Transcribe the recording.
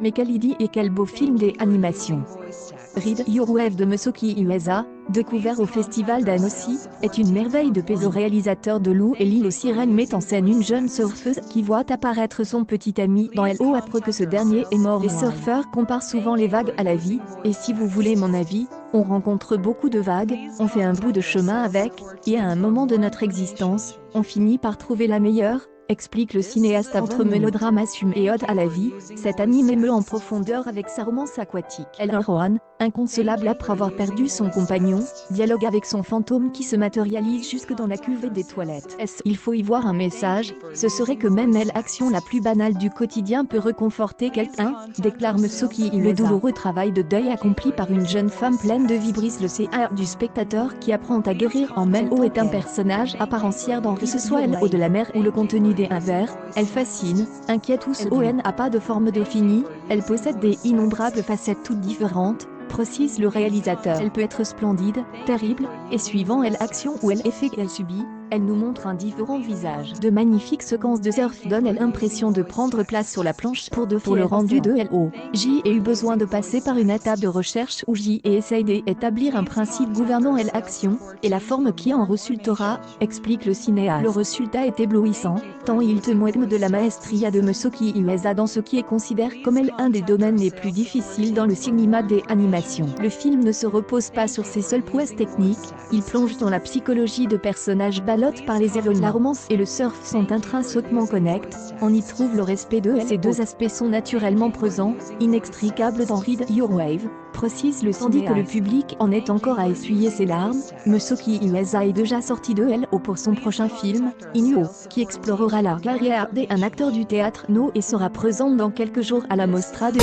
Mais quelle idée et quel beau film d'animation. Read Your Wave de Masaaki Uesa, découvert au festival d'Annecy, est une merveille de paix. Le réalisateur de Lou et l'île aux sirènes met en scène une jeune surfeuse qui voit apparaître son petit ami dans l'eau après que ce dernier est mort. Les surfeurs comparent souvent les vagues à la vie, et si vous voulez mon avis, on rencontre beaucoup de vagues, on fait un bout de chemin avec, et à un moment de notre existence, on finit par trouver la meilleure, explique le cinéaste. Entre mélodrame assumé et ode à la vie, cet anime émeut en profondeur avec sa romance aquatique. Rohan, inconsolable après avoir perdu son compagnon, dialogue avec son fantôme qui se matérialise jusque dans la cuvette des toilettes. Il faut y voir un message, ce serait que même l'action la plus banale du quotidien peut réconforter quelqu'un, déclare Masaaki Uesa. Le douloureux travail de deuil accompli par une jeune femme pleine de vie brise le CR du spectateur qui apprend à guérir en Mel-O est un personnage à part entière dans que ce soit l'eau de la mer ou le contenu des verre, elle fascine, inquiète ou on n'a pas de forme définie, elle possède des innombrables facettes toutes différentes, précise le réalisateur. Elle peut être splendide, terrible, et suivant l'action ou l'effet qu'elle subit, elle nous montre un différent visage. De magnifiques séquences de surf donnent l'impression de prendre place sur la planche pour le rendu de LO. J a eu besoin de passer par une étape de recherche où J essaye d'établir un principe gouvernant l'action, et la forme qui en résultera, explique le cinéaste. Le résultat est éblouissant, tant il témoigne de la maestria de Masaaki Uesa dans ce qui est considéré comme un des domaines les plus difficiles dans le cinéma d'animation. Le film ne se repose pas sur ses seules prouesses techniques, il plonge dans la psychologie de personnages par les événements. La romance et le surf sont intrinsèquement connectés, on y trouve le respect de ces deux aspects sont naturellement présents, inextricables dans Read Your Wave, précise le tandis que le public en est encore à essuyer ses larmes. Masaaki Uesa est déjà sorti de LO pour son prochain film, Inuo, qui explorera la carrière d'un acteur du théâtre No et sera présent dans quelques jours à la Mostra de